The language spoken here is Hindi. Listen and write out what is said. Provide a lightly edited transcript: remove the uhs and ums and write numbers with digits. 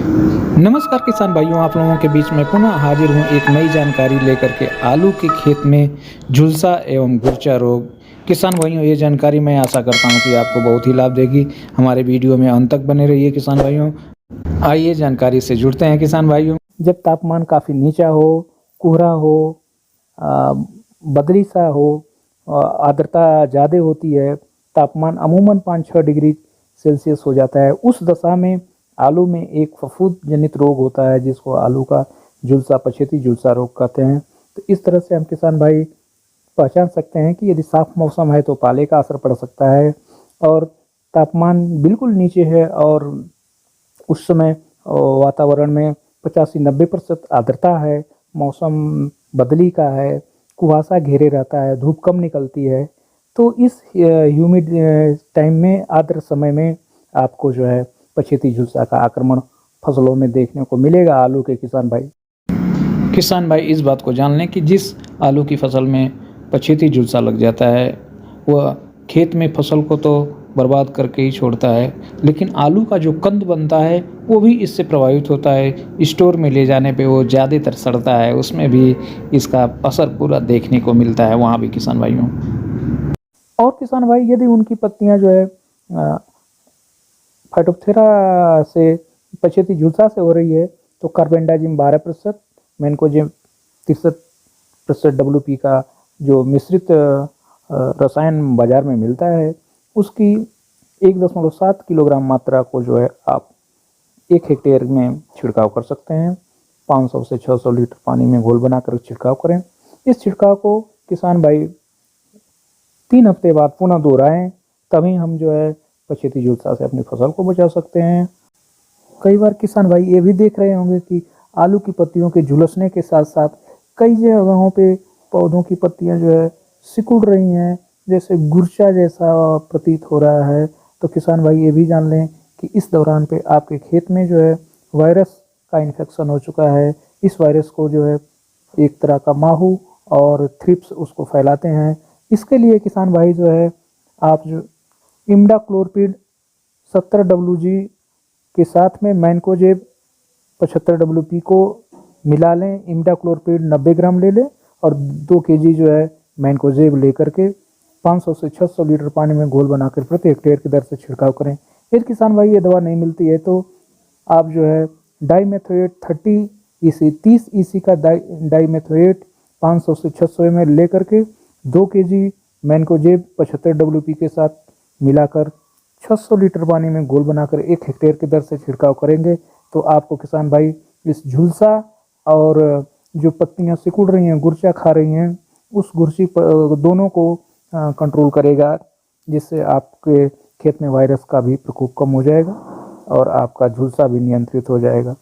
नमस्कार किसान भाइयों, आप लोगों के बीच में पुनः हाजिर हूँ एक नई जानकारी लेकर के। आलू के खेत में झुलसा एवं गुरचा रोग। किसान भाइयों, ये जानकारी मैं आशा करता हूँ कि आपको बहुत ही लाभ देगी। हमारे वीडियो में अंत तक बने रहिए किसान भाइयों। आइए जानकारी से जुड़ते हैं किसान भाइयों। जब तापमान काफ़ी नीचा हो, कोहरा हो, बदली सा हो, आर्द्रता ज़्यादा होती है, तापमान अमूमन 5-6 डिग्री सेल्सियस हो जाता है, उस दशा में आलू में एक फफूंद जनित रोग होता है जिसको आलू का झुलसा पछेती झुलसा रोग कहते हैं। तो इस तरह से हम किसान भाई पहचान सकते हैं कि यदि साफ मौसम है तो पाले का असर पड़ सकता है, और तापमान बिल्कुल नीचे है और उस समय वातावरण में 85-90% आर्द्रता है, मौसम बदली का है, कुहासा घेरे रहता है, धूप कम निकलती है, तो इस ह्यूमिड टाइम में, आर्द्र समय में आपको जो है पछेती झुलसा का आक्रमण फसलों में देखने को मिलेगा आलू के किसान भाई। किसान भाई इस बात को जान लें कि जिस आलू की फसल में पछेती झुलसा लग जाता है वह खेत में फसल को तो बर्बाद करके ही छोड़ता है, लेकिन आलू का जो कंद बनता है वो भी इससे प्रभावित होता है। स्टोर में ले जाने पे वो ज़्यादातर सड़ता है, उसमें भी इसका असर पूरा देखने को मिलता है वहाँ भी किसान भाइयों। और किसान भाई यदि उनकी पत्तियाँ जो है फाइटोप्थेरा से पछेती झुलसा से हो रही है तो कार्बेंडाजिम 12%, मैनकोजेब 63% WP का जो मिश्रित रसायन बाजार में मिलता है उसकी 1.7 किलोग्राम मात्रा को जो है आप 1 हेक्टेयर में छिड़काव कर सकते हैं। 500 से 600 लीटर पानी में घोल बनाकर छिड़काव करें। इस छिड़काव को किसान भाई 3 हफ्ते बाद पुनः दोहराएं, तभी हम जो है पछेती झुलसा से अपनी फसल को बचा सकते हैं। कई बार किसान भाई ये भी देख रहे होंगे कि आलू की पत्तियों के झुलसने के साथ साथ कई जगहों पे पौधों की पत्तियां जो है सिकुड़ रही हैं, जैसे गुरचा जैसा प्रतीत हो रहा है। तो किसान भाई ये भी जान लें कि इस दौरान पे आपके खेत में जो है वायरस का इन्फेक्शन हो चुका है। इस वायरस को जो है एक तरह का माहू और थ्रिप्स उसको फैलाते हैं। इसके लिए किसान भाई जो है आप जो इमिडाक्लोपरिड 70 WG के साथ में मैनकोजेब 75 WP को मिला लें। इमिडाक्लोपरिड 90 ग्राम ले लें और 2 kg जो है मैनकोजेब लेकर के 500 से 600 लीटर पानी में घोल बनाकर प्रति हेक्टेयर की दर से छिड़काव करें। यदि किसान भाई ये दवा नहीं मिलती है तो आप जो है डाइमेथोएट 30 EC का डाइमेथोएट 500 से 600 ml लेकर के 2 kg मैनकोजेब 75 WP के साथ मिलाकर 600 लीटर पानी में घोल बनाकर 1 हेक्टेयर की दर से छिड़काव करेंगे तो आपको किसान भाई इस झुलसा और जो पत्तियां सिकुड़ रही हैं, गुरचा खा रही हैं, उस गुरची दोनों को कंट्रोल करेगा, जिससे आपके खेत में वायरस का भी प्रकोप कम हो जाएगा और आपका झुलसा भी नियंत्रित हो जाएगा।